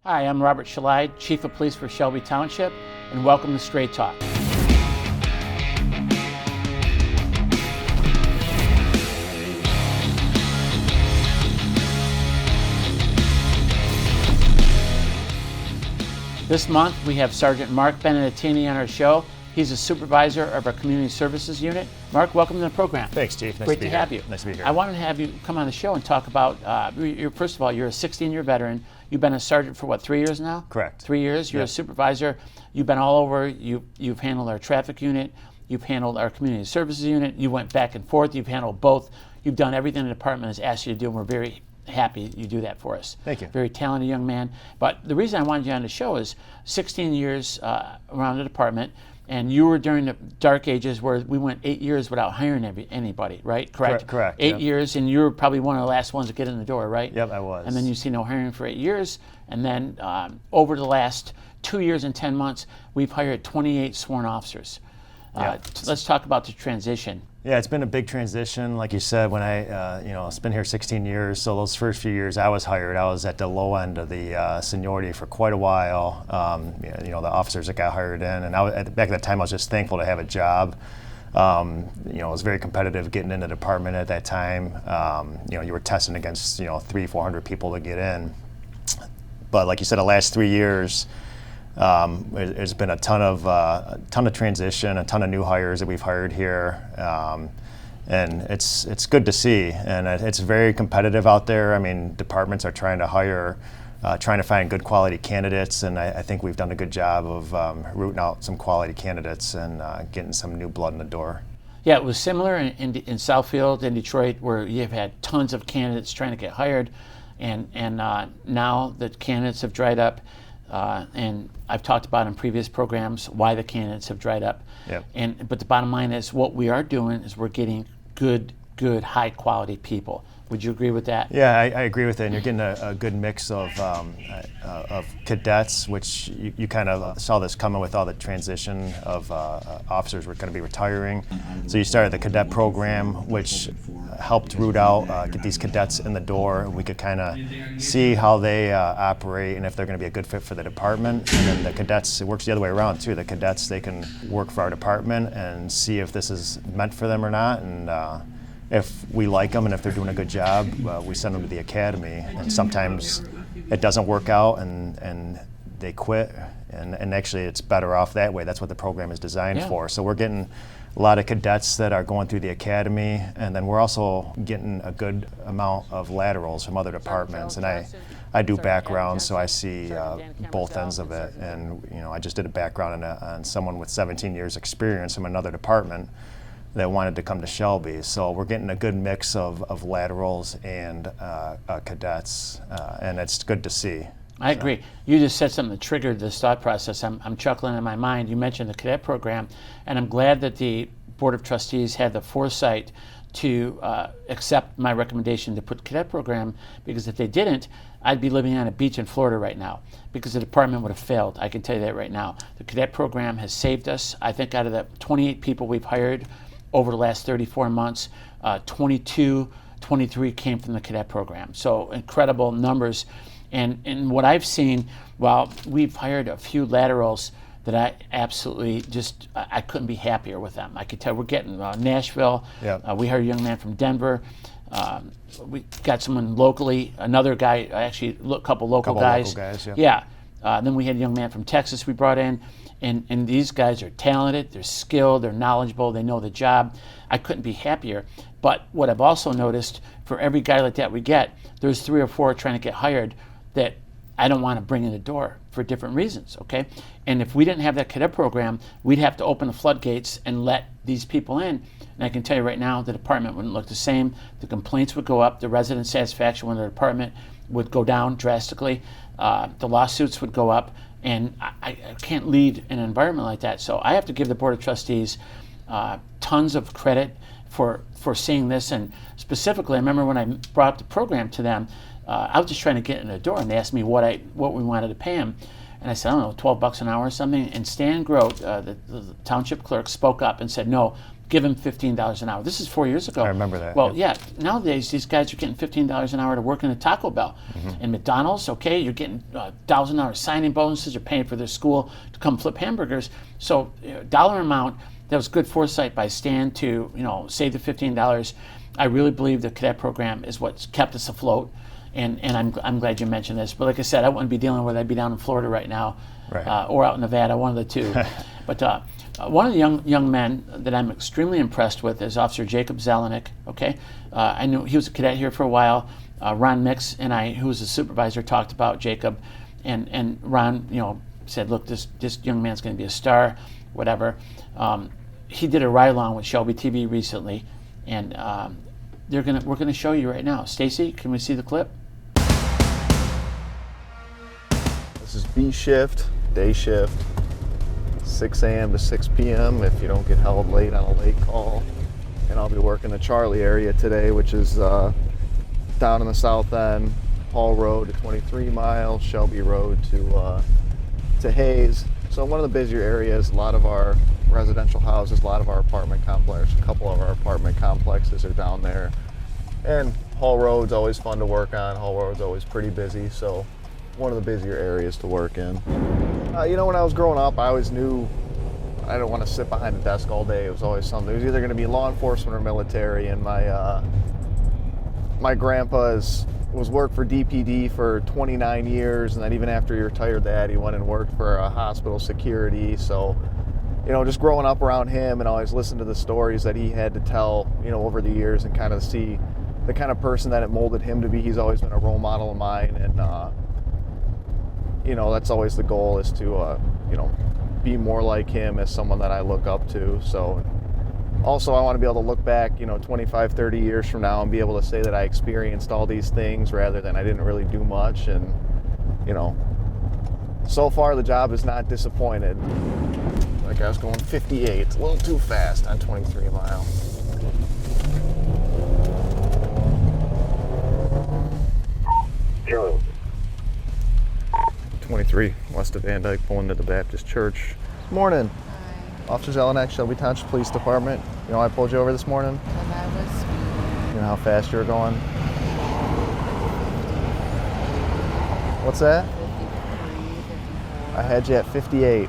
Hi, I'm Robert Shelby, Chief of Police for Shelby Township, and welcome to Straight Talk. This month we have Sergeant Mark Benedettini on our show. He's a supervisor of our Community Services Unit. Mark, welcome to the program. Thanks, Chief. Great to have you. Nice to be here. I wanted to have you come on the show and talk about, first of all, you're a 16-year veteran. You've been a sergeant for what, 3 years now? Correct. 3 years. You're a supervisor. You've been all over. You've handled our traffic unit. You've handled our Community Services Unit. You went back and forth. You've handled both. You've done everything the department has asked you to do, and we're very happy you do that for us. Thank you. Very talented young man. But the reason I wanted you on the show is 16 years around the department, and you were during the dark ages where we went 8 years without hiring anybody, right? Correct? Correct. 8 years, and you were probably one of the last ones to get in the door, right? Yep, I was. And then you see no hiring for 8 years, and then over the last 2 years and 10 months, we've hired 28 sworn officers. Let's talk about the transition. Yeah, it's been a big transition. Like you said, when it's been here 16 years, so those first few years I was hired, I was at the low end of the seniority for quite a while. The officers that got hired in, and back at that time I was just thankful to have a job. It was very competitive getting in the department at that time. You were testing against 300-400 people to get in. But like you said, the last 3 years, there's been a ton of transition, a ton of new hires that we've hired here, and it's good to see. And it's very competitive out there. I mean, departments are trying to hire, trying to find good quality candidates, and I think we've done a good job of rooting out some quality candidates and getting some new blood in the door. Yeah, it was similar in Southfield and Detroit, where you've had tons of candidates trying to get hired, and now the candidates have dried up. And I've talked about in previous programs why the candidates have dried up. Yep. But the bottom line is what we are doing is we're getting good, high quality people. Would you agree with that? Yeah, I agree with it. And you're getting a good mix of cadets, which you kind of saw this coming with all the transition of officers were going to be retiring. So you started the cadet program, which helped root out, get these cadets in the door. We could kind of see how they operate and if they're going to be a good fit for the department. And then the cadets, it works the other way around too. The cadets, they can work for our department and see if this is meant for them or not. And if we like them and if they're doing a good job, we send them to the academy. And sometimes it doesn't work out and they quit. And actually it's better off that way. That's what the program is designed for. So we're getting a lot of cadets that are going through the academy, and then we're also getting a good amount of laterals from other departments. And I do backgrounds, so I see both ends of it. And I just did a background on someone with 17 years experience from another department that wanted to come to Shelby. So we're getting a good mix of laterals and cadets, and it's good to see. I agree. You just said something that triggered this thought process. I'm chuckling in my mind. You mentioned the cadet program, and I'm glad that the Board of Trustees had the foresight to accept my recommendation to put the cadet program, because if they didn't, I'd be living on a beach in Florida right now, because the department would have failed. I can tell you that right now. The cadet program has saved us. I think out of the 28 people we've hired over the last 34 months, 23 came from the cadet program. So incredible numbers. And what I've seen, while we've hired a few laterals that I absolutely I couldn't be happier with them. I could tell we're getting Nashville. Yep. We hired a young man from Denver. We got someone locally, another guy, actually a couple local guys. Yeah. Then we had a young man from Texas we brought in. And these guys are talented, they're skilled, they're knowledgeable, they know the job. I couldn't be happier. But what I've also noticed, for every guy like that we get, there's 3 or 4 trying to get hired that I don't want to bring in the door for different reasons, okay? And if we didn't have that cadet program, we'd have to open the floodgates and let these people in. And I can tell you right now, the department wouldn't look the same. The complaints would go up, the resident satisfaction with the department would go down drastically, the lawsuits would go up, and I can't lead an environment like that. So I have to give the Board of Trustees tons of credit for seeing this. And specifically, I remember when I brought up the program to them, I was just trying to get in the door, and they asked me what we wanted to pay them. And I said, I don't know, $12 an hour or something. And Stan Grote, the township clerk, spoke up and said, no, give him $15 an hour. This is 4 years ago. I remember that. Well, yeah. Nowadays, these guys are getting $15 an hour to work in a Taco Bell. And McDonald's, okay, you're getting $1,000 signing bonuses. You're paying for their school to come flip hamburgers. So, dollar amount, that was good foresight by Stan to, save the $15. I really believe the cadet program is what's kept us afloat. And I'm glad you mentioned this. But like I said, I wouldn't be dealing with it. I'd be down in Florida right now, Right. Or out in Nevada, one of the two. But one of the young men that I'm extremely impressed with is Officer Jacob Zelenik. Okay, I knew he was a cadet here for a while. Ron Mix and I, who was the supervisor, talked about Jacob, and Ron, said, "Look, this young man's going to be a star, whatever." He did a ride along with Shelby TV recently, and we're gonna show you right now. Stacy, can we see the clip? This is B shift, day shift, 6 a.m. to 6 p.m. if you don't get held late on a late call. And I'll be working the Charlie area today, which is down in the south end, Hall Road to 23 miles, Shelby Road to Hayes. So one of the busier areas, a lot of our residential houses, a lot of our apartment complexes, a couple of our apartment complexes are down there. And Hall Road's always fun to work on. Hall Road's always pretty busy, so one of the busier areas to work in. When I was growing up, I always knew I didn't want to sit behind a desk all day. It was always something. It was either going to be law enforcement or military. And my grandpa was worked for DPD for 29 years, and then even after he retired that, he went and worked for hospital security. So, just growing up around him and always listened to the stories that he had to tell, over the years, and kind of see the kind of person that it molded him to be. He's always been a role model of mine, and that's always the goal, is to be more like him, as someone that I look up to. So also I want to be able to look back 25, 30 years from now and be able to say that I experienced all these things rather than I didn't really do much. And so far the job is not disappointed. Like, I was going 58, it's a little too fast on 23 mile. Charlie. 23 west of Van Dyke, pulling to the Baptist Church. Morning. Hi. Officer Zelenak, Shelby Township Police Department. I pulled you over this morning. And I was speeding. You know how fast you were going? What's that? 53, I had you at 58.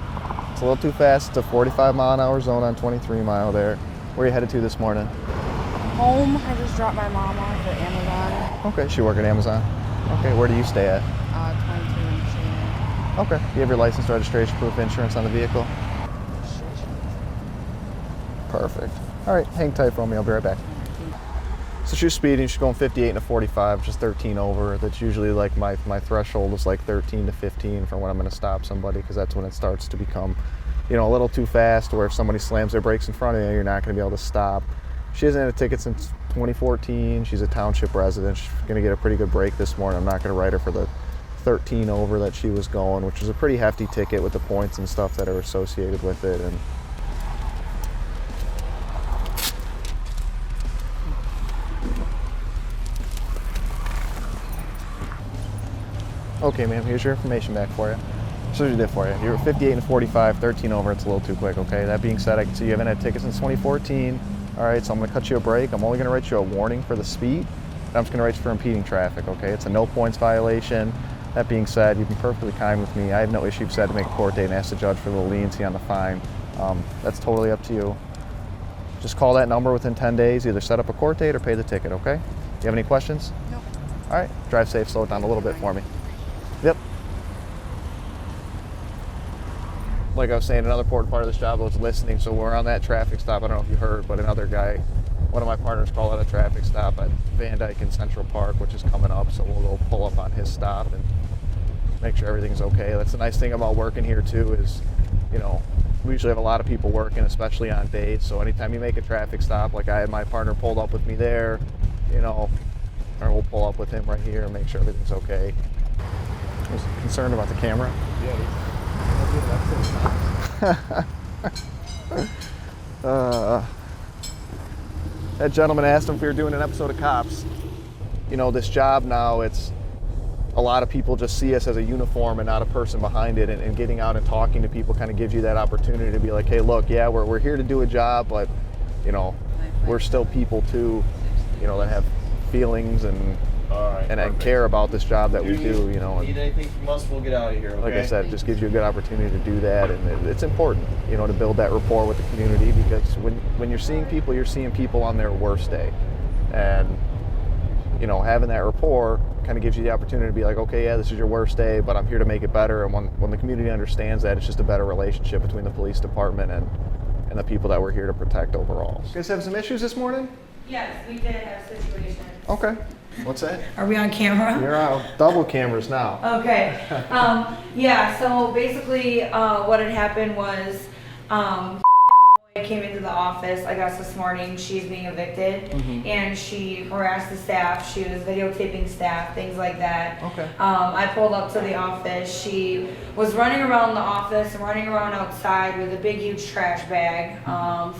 It's a little too fast. It's a 45 mile an hour zone on 23 mile there. Where are you headed to this morning? Home. I just dropped my mom off at Amazon. Okay, she work at Amazon. Okay, where do you stay at? 22 in Michigan. Okay, you have your license, registration, proof, insurance on the vehicle? Perfect. All right, hang tight for me. I'll be right back. So she's speeding. She's going 58 and a 45, just 13 over. That's usually like my threshold is like 13 to 15 for when I'm going to stop somebody, because that's when it starts to become, a little too fast, where if somebody slams their brakes in front of you, you're not going to be able to stop. She hasn't had a ticket since 2014. She's a township resident. She's going to get a pretty good break this morning. I'm not going to write her for the 13 over that she was going, which is a pretty hefty ticket with the points and stuff that are associated with it. And okay, ma'am, here's your information back for you. So what you did for you. You were 58 and 45, 13 over. It's a little too quick, okay? That being said, I can see you haven't had tickets since 2014. All right, so I'm going to cut you a break. I'm only going to write you a warning for the speed. And I'm just going to write you for impeding traffic, okay? It's a no points violation. That being said, you've been perfectly kind with me. I have no issue, you've said, to make a court date and ask the judge for a little leniency on the fine. That's totally up to you. Just call that number within 10 days. Either set up a court date or pay the ticket, okay? You have any questions? Nope. All right, drive safe, slow it down a little bit for me. Yep. Like I was saying, another important part of this job was listening. So we're on that traffic stop. I don't know if you heard, but another guy, one of my partners, called out a traffic stop at Van Dyke and Central Park, which is coming up. So we'll go pull up on his stop and make sure everything's okay. That's the nice thing about working here too, is, we usually have a lot of people working, especially on days. So anytime you make a traffic stop, like I had my partner pulled up with me there, or we'll pull up with him right here and make sure everything's okay. I was concerned about the camera. That gentleman asked him if we were doing an episode of Cops. This job now, it's a lot of people just see us as a uniform and not a person behind it, and getting out and talking to people kind of gives you that opportunity to be like, hey, look, yeah, we're here to do a job, but you know, we're still people too, you know, that have feelings and care about this job that we do, you know. And Need anything from us, we'll get out of here, okay? like I said, it just gives you a good opportunity to do that, and it's important, you know, to build that rapport with the community, because when you're seeing people on their worst day, and you know, having that rapport kind of gives you the opportunity to be like, okay, yeah, this is your worst day, but I'm here to make it better. And when the community understands that, it's just a better relationship between the police department and the people that we're here to protect overall. You guys have some issues this morning? Yes, we did have situations. Okay. What's that? Are we on camera? You're on double cameras now. Okay. Yeah, so basically what had happened was came into the office, I guess this morning. She's being evicted, and she harassed the staff. She was videotaping staff, things like that. Okay. I pulled up to the office. She was running around the office and running around outside with a big, huge trash bag,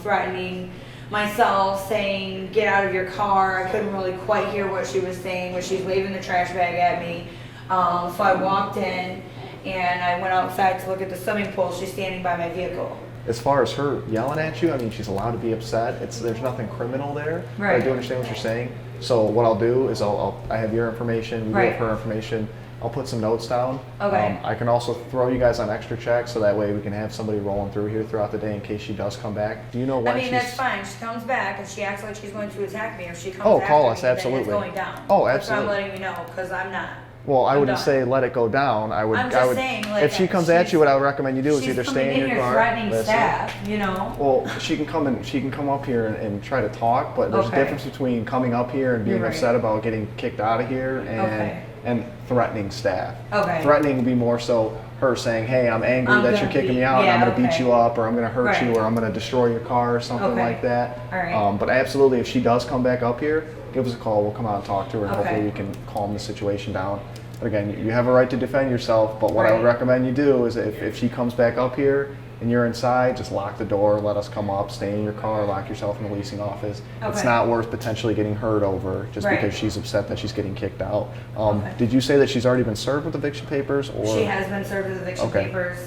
threatening myself, saying, "Get out of your car." I couldn't really quite hear what she was saying, but she's waving the trash bag at me. So I walked in, and I went outside to look at the swimming pool. She's standing by my vehicle. As far as her yelling at you, I mean, she's allowed to be upset. There's nothing criminal there. Right. I do understand what you're saying. So what I'll do is I have your information, you have her information. I'll put some notes down. Okay. I can also throw you guys on extra checks, so that way we can have somebody rolling through here throughout the day in case she does come back. Do you know when I mean, she's... that's fine. She comes back and she acts like she's going to attack me, or she comes Oh, after call me, us, then absolutely. it's going down. Oh, That's absolutely. what I'm letting you know, because I'm not. Well, I I'm wouldn't done. say let it go down. I would. I'm I just would, saying, like, if she comes at you, what I would recommend you do is She's either coming stay in in your here car. threatening listen. staff, you know? Well, she can come up here and try to talk, but there's Okay. a difference between coming up here and being You're right. upset about getting kicked out of here Okay. and threatening staff. Okay. Threatening would be more so her saying, "Hey, I'm angry I'm that gonna you're kicking beat- me out, and I'm yeah, going to beat okay. you up, or I'm going to hurt Right. you, or I'm going to destroy your car," or something Okay. like that. All right. But absolutely, if she does come back up here, give us a call. We'll come out and talk to her, and Okay. hopefully we can calm the situation down. But again, you have a right to defend yourself, but what I would Right. recommend you do is if she comes back up here and you're inside, just lock the door, let us come up, stay in your car, lock yourself in the leasing office. It's Okay. not worth potentially getting hurt over just Right. because she's upset that she's getting kicked out. Okay. Did you say that she's already been served with eviction papers? Or She has been served with eviction Okay. papers.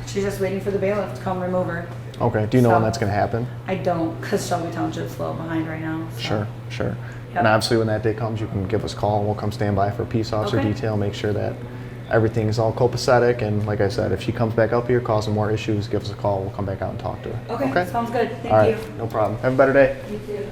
She's just waiting for the bailiff to come remove her. Okay, do you know when So- that's going to happen? I don't, because Shelby Township's a little behind right now. So. Sure. Yep. And obviously when that day comes, you can give us a call and we'll come stand by for a peace officer Okay. detail, make sure that everything's all copacetic. And like I said, if she comes back up here causing more issues, give us a call. We'll come back out and talk to her. Okay, sounds good. Thank All you. right, no problem. Have a better day. You too.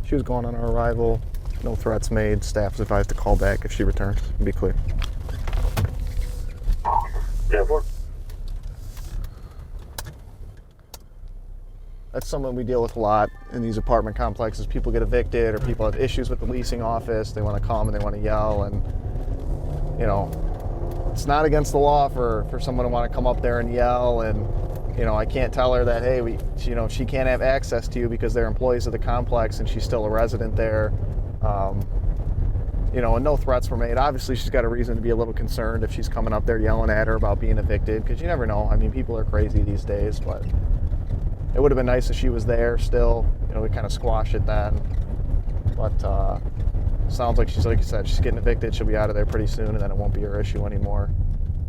She was gone on our arrival. No threats made. Staff is advised to call back if she returns. Be clear. That's someone we deal with a lot in these apartment complexes. People get evicted or people have issues with the leasing office. They want to come and they want to yell, and you know, it's not against the law for someone to want to come up there and yell. And you know, I can't tell her that, hey, she can't have access to you because they're employees of the complex and she's still a resident there. You know, and no threats were made. Obviously, she's got a reason to be a little concerned if she's coming up there yelling at her about being evicted, because you never know. I mean, people are crazy these days, but it would have been nice if she was there still. You know, we kind of squash it then. But sounds like she's, like you said, she's getting evicted. She'll be out of there pretty soon, and then it won't be her issue anymore.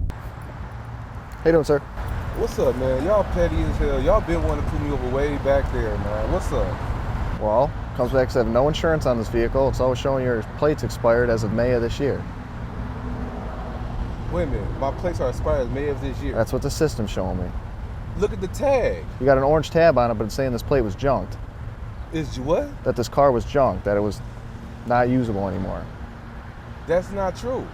How you doing, sir? What's up, man? Y'all petty as hell. Y'all been wanting to put me over way back there, man. What's up? Well, comes back said no insurance on this vehicle. It's always showing your plates expired as of May of this year. Wait a minute. My plates are expired May of this year. That's what the system's showing me. Look at the tag. You got an orange tab on it, but it's saying this plate was junked. Is what? That this car was junked, that it was not usable anymore. That's not true.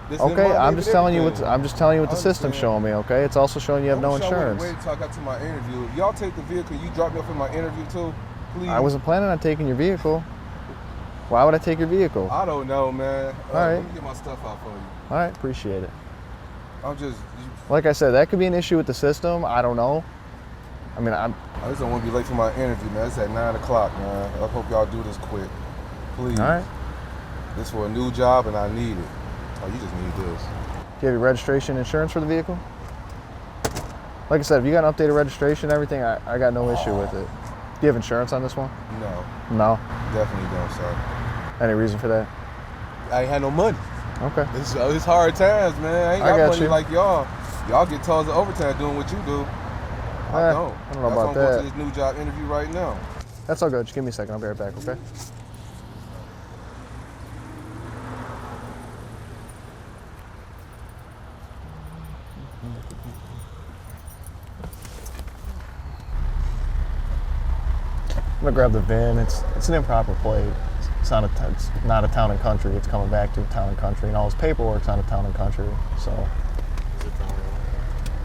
This is Okay, my I'm name just and telling you everything. what the system's showing me, okay? It's also showing you have no I wish I insurance. would've waited till I got to my interview. If y'all take the vehicle, you drop me off in my interview too, please. I wasn't planning on taking your vehicle. Why would I take your vehicle? I don't know, man. All right. Let me get my stuff out for you. All right, appreciate it. I'm just, Like I said, that could be an issue with the system. I don't know. I mean, I just don't want to be late for my interview, man. It's at 9 o'clock, man. I hope y'all do this quick. Please. all right. This for a new job and I need it. Oh, you just need this. Do you have your registration and insurance for the vehicle? Like I said, if you got an updated registration and everything, I got no issue with it. Do you have insurance on this one? No, No. definitely don't, sir. Any reason for that? I ain't had no money. Okay. It's hard times, man. I ain't I got got money you. like y'all. Y'all get tons of overtime doing what you do. I don't. I don't know That's about why I'm that. going to this new job interview right now. That's all good. Just give me a second. I'll be right back, okay? I'm gonna grab the VIN. It's an improper plate. It's not a town and country. It's coming back to a town and country, and all his paperwork's on a town and country. So.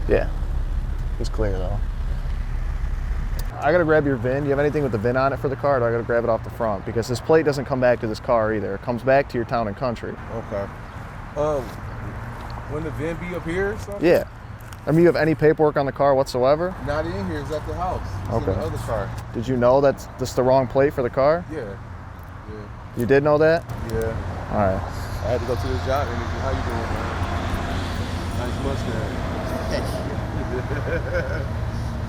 Yeah. It's clear though. I gotta grab your VIN. Do you have anything with the VIN on it for the car, or do I gotta grab it off the front? Because this plate doesn't come back to this car either. It comes back to your town and country. Okay. When the VIN be up here or something? Yeah. I mean, you have any paperwork on the car whatsoever? Not in here. It's at the house. It's in Okay. the other car. Did you know that's the wrong plate for the car? Yeah. You did know that? Yeah. All right. I had to go to this job interview. How you doing, man? Nice mustache.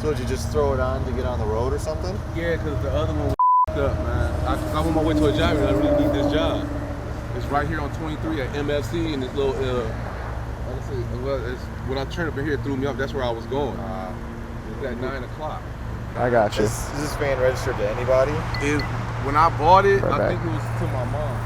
So did you just throw it on to get on the road or something? Yeah, because the other one up, man. I was on my way to a job and I really need this job. It's right here on 23 at MFC, and this little, like I said, well, when I turned up in here, it threw me off. That's where I was going. It's at 9 o'clock. I got you. Is this van registered to anybody? When I bought it, Right I back. think it was to my mom.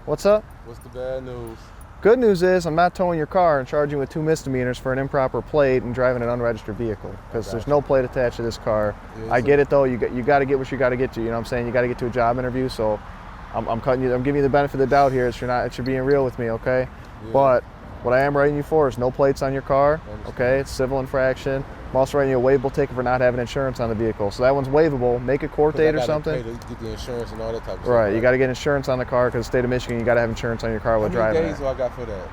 What's up? What's the bad news? Good news is I'm not towing your car and charging you with 2 misdemeanors for an improper plate and driving an unregistered vehicle because there's no plate attached to this car. Yeah, I get it though. You got to get what you got to get to. You know what I'm saying? You got to get to a job interview. So I'm cutting you. I'm giving you the benefit of the doubt here. You're being real with me, okay? Yeah. But what I am writing you for is no plates on your car. Okay, it's civil infraction. I'm also writing you a waivable ticket for not having insurance on the vehicle. So that one's waivable. Make a court date or something. Pay to get the insurance and all that type of stuff. Right, you got to get insurance on the car because the state of Michigan, you got to have insurance on your car while How driving many days it. do I got for that?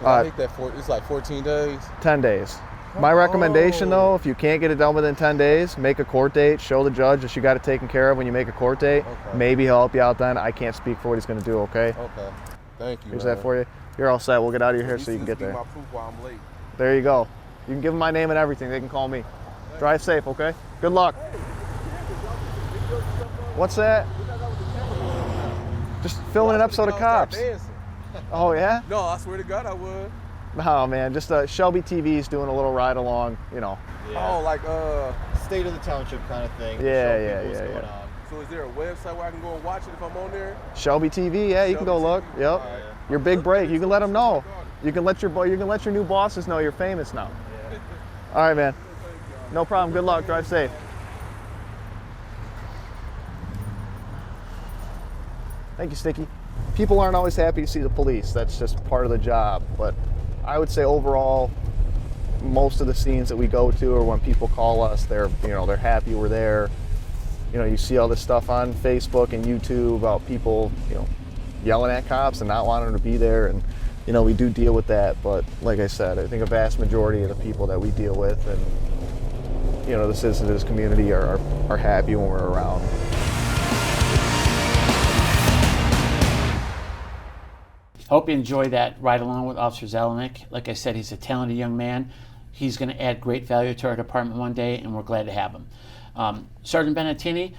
'Cause I think it's like 14 days. 10 days. My recommendation though, if you can't get it done within 10 days, make a court date, show the judge that you got it taken care of when you make a court date. Okay. Maybe he'll help you out then. I can't speak for what he's going to do, okay? Okay. Thank you. Here's man. that for you. You're all set. We'll get out of your hair At so you can least get this there. be my proof while I'm late. There you go. You can give them my name and everything. They can call me. Drive safe, okay? Good luck. What's that? Just filming an episode of Cops. Oh, yeah? No, I swear to God I would. No, man. Just Shelby TV is doing a little ride along, you know. Oh, like State of the township kind of thing. Yeah, Show yeah, people what's yeah, going yeah. on. so is there a website where I can go and watch it if I'm on there? Shelby TV, yeah, you can go Shelby look. TV. Yep. All right. Your big break. You can let them know. You can let your new bosses know you're famous now. All right, man. No problem. Good luck. Drive safe. Thank you, Sticky. People aren't always happy to see the police. That's just part of the job. But I would say overall, most of the scenes that we go to or when people call us, they're happy we're there. You know, you see all this stuff on Facebook and YouTube about people, yelling at cops and not wanting to be there, and we do deal with that. But like I said, I think a vast majority of the people that we deal with and the citizens of this community are happy when we're around. Hope you enjoy that ride along with Officer Zelenick. Like I said, he's a talented young man. He's going to add great value to our department one day, and we're glad to have him. Sergeant Benettini,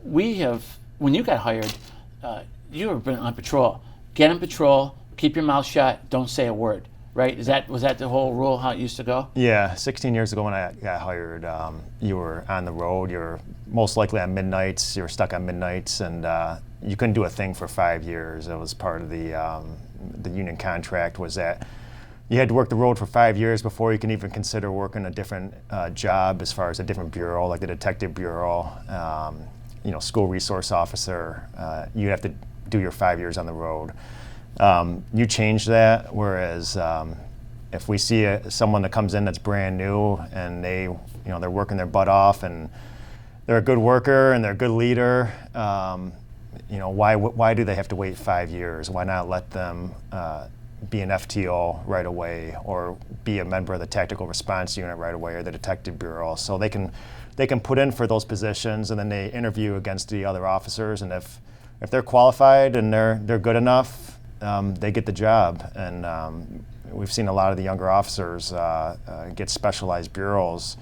when you got hired, you were on patrol. Get on patrol, keep your mouth shut, don't say a word, right? Was that the whole rule, how it used to go? Yeah, 16 years ago when I got hired, you were on the road. You were most likely on midnights. You were stuck on midnights, and you couldn't do a thing for 5 years. It was part of the union contract was that you had to work the road for 5 years before you can even consider working a different job as far as a different bureau, like the detective bureau, school resource officer. You have to do your 5 years on the road. You changed that, whereas if we see someone that comes in that's brand new and they're working their butt off and they're a good worker and they're a good leader, why do they have to wait 5 years? Why not let them be an FTO right away, or be a member of the tactical response unit right away, or the detective bureau, so they can put in for those positions, and then they interview against the other officers, and if they're qualified and they're good enough, they get the job. And we've seen a lot of the younger officers get specialized bureaus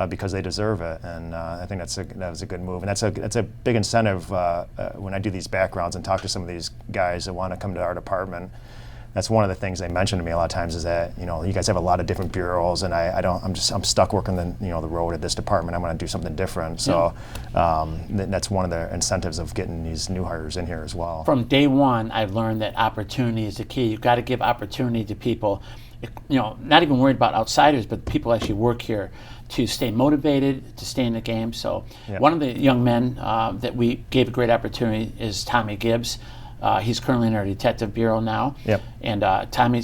because they deserve it, and I think that was a good move, and that's a big incentive when I do these backgrounds and talk to some of these guys that want to come to our department. That's one of the things they mention to me a lot of times is that, you know, you guys have a lot of different bureaus, and I'm stuck working the road at this department. I want to do something different. So that's one of the incentives of getting these new hires in here as well. From day one, I've learned that opportunity is the key. You've got to give opportunity to people, you know, not even worried about outsiders, but people actually work here to stay motivated, to stay in the game. So one of the young men that we gave a great opportunity is Tommy Gibbs. He's currently in our detective bureau now. Yep. And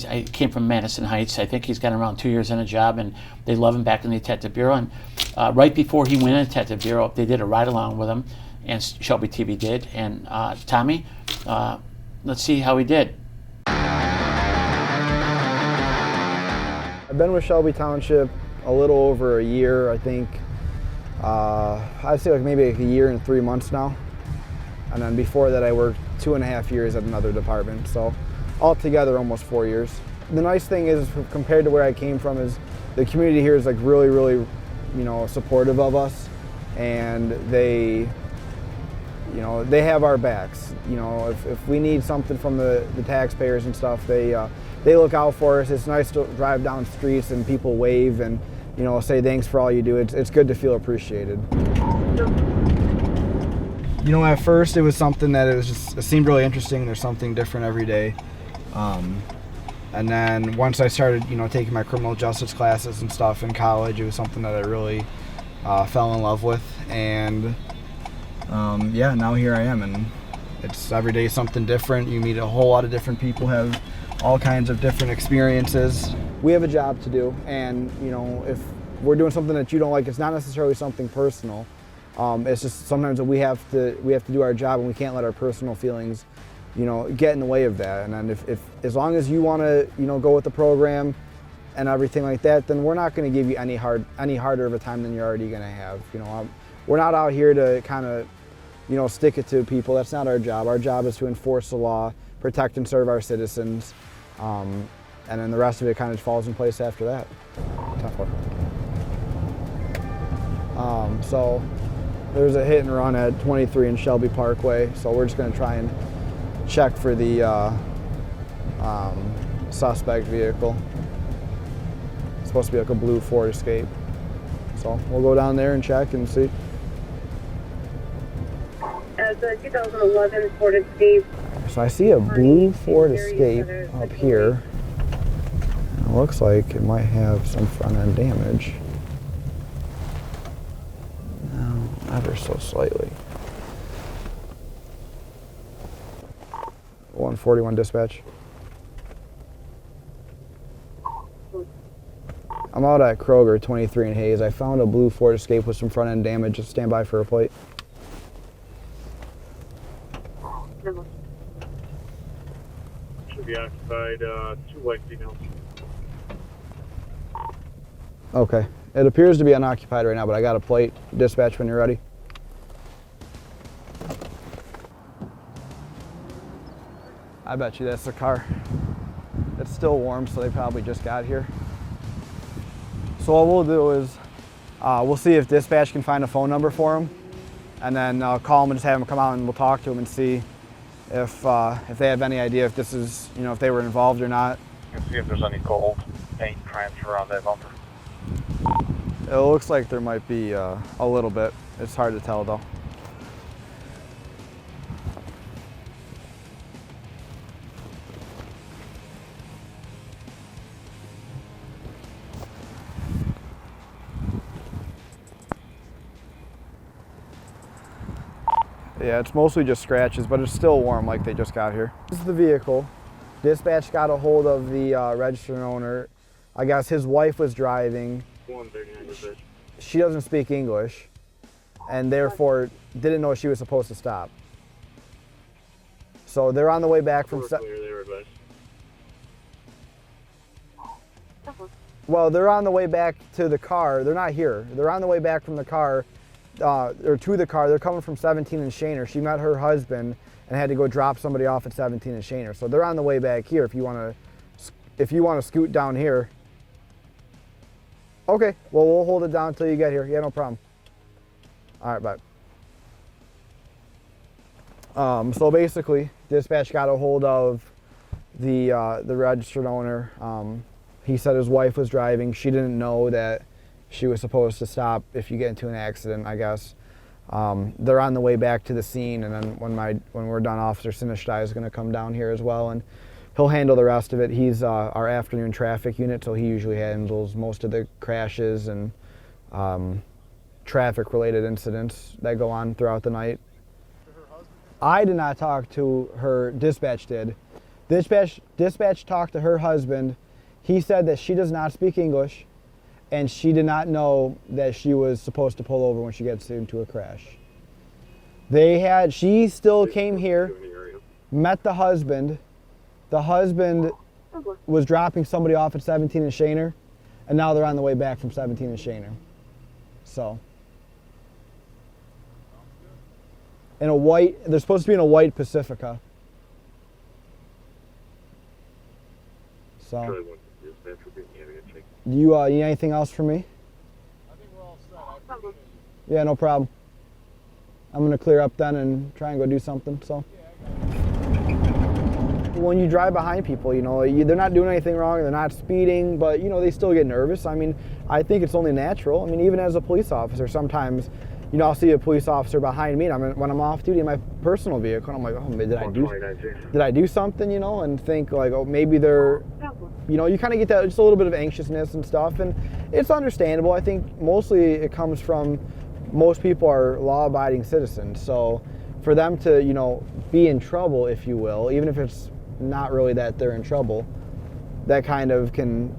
he came from Madison Heights. I think he's got around 2 years in a job, and they love him back in the detective bureau. And right before he went in the detective bureau, they did a ride along with him, and Shelby TV did. And Tommy, let's see how he did. I've been with Shelby Township a little over a year, I think. I'd say like maybe like a year and 3 months now. And then before that I worked 2.5 years at another department. So altogether almost 4 years. The nice thing is, compared to where I came from, is the community here is like really, really, you know, supportive of us, and they have our backs. You know, if we need something from the taxpayers and stuff, they look out for us. It's nice to drive down streets and people wave and, you know, say thanks for all you do. It's good to feel appreciated. You know, at first it was something that it seemed really interesting. There's something different every day. And then once I started, you know, taking my criminal justice classes and stuff in college, it was something that I really fell in love with. And yeah, now here I am, and it's every day something different. You meet a whole lot of different people, have all kinds of different experiences. We have a job to do, and you know, if we're doing something that you don't like, it's not necessarily something personal. It's just sometimes that we have to do our job, and we can't let our personal feelings, you know, get in the way of that. And then if as long as you want to, you know, go with the program and everything like that, then we're not going to give you any harder of a time than you're already going to have. You know, we're not out here to kind of, you know, stick it to people. That's not our job. Our job is to enforce the law, protect and serve our citizens, and then the rest of it kind of falls in place after that. Tough one. So there's a hit and run at 23 and Shelby Parkway, so we're just going to try and check for the suspect vehicle. It's supposed to be like a blue Ford Escape. So we'll go down there and check and see. As a 2011 Ford Escape. So I see a blue Ford Escape up here. It looks like it might have some front end damage. No, ever so slightly. 141 dispatch. I'm out at Kroger, 23 and Hayes. I found a blue Ford Escape with some front end damage. Just stand by for a plate. Should be occupied, 2 white females. Okay. It appears to be unoccupied right now, but I got a plate. Dispatch when you're ready. I bet you that's the car. It's still warm, so they probably just got here. So what we'll do is we'll see if dispatch can find a phone number for him, and then call him and just have him come out and we'll talk to him and see if they have any idea if this is, you know, if they were involved or not. You can see if there's any gold paint transfer on that bumper. It looks like there might be a little bit. It's hard to tell though. Yeah, it's mostly just scratches, but it's still warm like they just got here. This is the vehicle. Dispatch got a hold of the registered owner. I guess his wife was driving. 139. She doesn't speak English, and therefore didn't know she was supposed to stop. So they're on the way back from. Well, they're on the way back to the car. They're not here. They're on the way back from the car. Or to the car. They're coming from 17 and Shaner. She met her husband and had to go drop somebody off at 17 and Shaner. So they're on the way back here if you want to, if you want to scoot down here. Okay, well, we'll hold it down until you get here. Yeah, no problem. All right, bye. So basically, dispatch got a hold of the registered owner. He said his wife was driving. She didn't know that she was supposed to stop if you get into an accident, I guess. They're on the way back to the scene, and then when we're done, Officer Sinishtai is going to come down here as well, and he'll handle the rest of it. He's our afternoon traffic unit, so he usually handles most of the crashes and traffic-related incidents that go on throughout the night. I did not talk to her. Dispatch did. Dispatch talked to her husband. He said that she does not speak English, and she did not know that she was supposed to pull over when she gets into a crash. She still came here, met the husband. The husband was dropping somebody off at 17 and Shaner, and now they're on the way back from 17 and Shaner. So, they're supposed to be in a white Pacifica. So, you need anything else from me? I think we're all set. Yeah, no problem. I'm gonna clear up then and try and go do something. So, when you drive behind people, they're not doing anything wrong, they're not speeding, but they still get nervous. I mean, I think it's only natural. I mean, even as a police officer, sometimes, I'll see a police officer behind me, and when I'm off duty in my personal vehicle, I'm like, oh, did I do something, and think like, oh, maybe they're, you kind of get that, just a little bit of anxiousness and stuff, and it's understandable. I think mostly it comes from, most people are law-abiding citizens, so for them to, be in trouble, if you will, even if it's not really that they're in trouble, that kind of can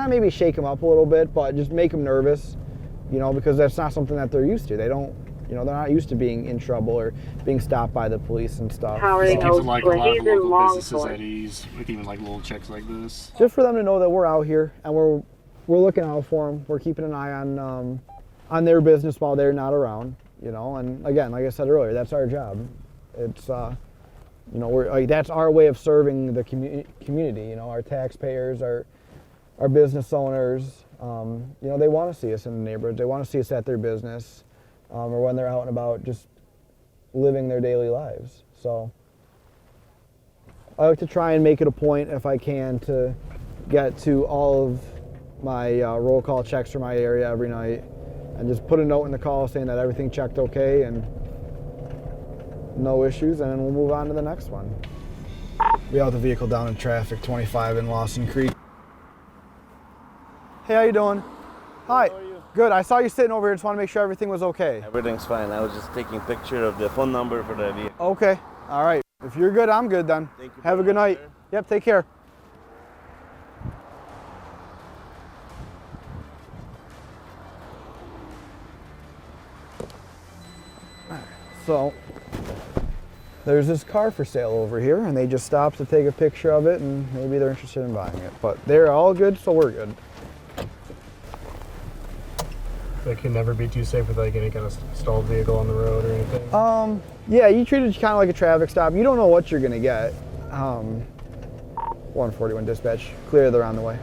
maybe shake them up a little bit, but just make them nervous, because that's not something that they're used to. They don't, they're not used to being in trouble or being stopped by the police and stuff. Powering Keeps out like a lot he's of in local long businesses court. at ease with even like little checks like this. Just for them to know that we're out here and we're looking out for them. We're keeping an eye on their business while they're not around, and again, like I said earlier, that's our job. It's, that's our way of serving the community, our taxpayers, our business owners. They want to see us in the neighborhood. They want to see us at their business, or when they're out and about just living their daily lives. So I like to try and make it a point, if I can, to get to all of my roll call checks for my area every night and just put a note in the call saying that everything checked okay and no issues, and then we'll move on to the next one. We have the vehicle down in traffic, 25 in Lawson Creek. Hey, how you doing? Hi. How are you? Good. I saw you sitting over here. Just want to make sure everything was okay. Everything's fine. I was just taking a picture of the phone number for the vehicle. Okay. All right. If you're good, I'm good then. Thank you. Have a good night. Sir. Yep. Take care. All right. So there's this car for sale over here, and they just stopped to take a picture of it, and maybe they're interested in buying it. But they're all good, so we're good. It can never be too safe with like any kind of stalled vehicle on the road or anything. Yeah, you treat it kind of like a traffic stop. You don't know what you're gonna get. 141 dispatch, clear, they're on the way.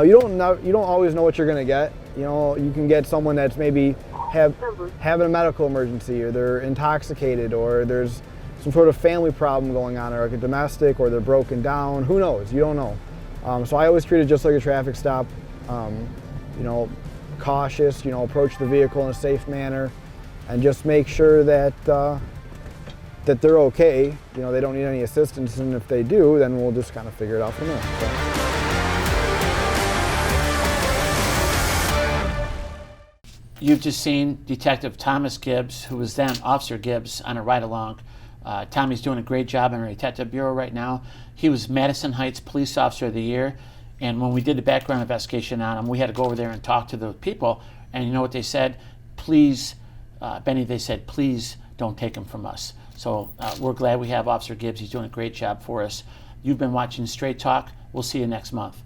You don't always know what you're gonna get. You can get someone that's maybe having a medical emergency, or they're intoxicated, or there's some sort of family problem going on, or like a domestic, or they're broken down. Who knows? You don't know. So I always treat it just like a traffic stop. Cautious, approach the vehicle in a safe manner, and just make sure that that they're okay. They don't need any assistance, and if they do, then we'll just kind of figure it out from there. So. You've just seen Detective Thomas Gibbs, who was then Officer Gibbs, on a ride-along. Tommy's doing a great job in our Detective Bureau right now. He was Madison Heights Police Officer of the Year. And when we did the background investigation on him, we had to go over there and talk to the people. And you know what they said? Please, Benny, they said, please don't take him from us. So we're glad we have Officer Gibbs. He's doing a great job for us. You've been watching Straight Talk. We'll see you next month.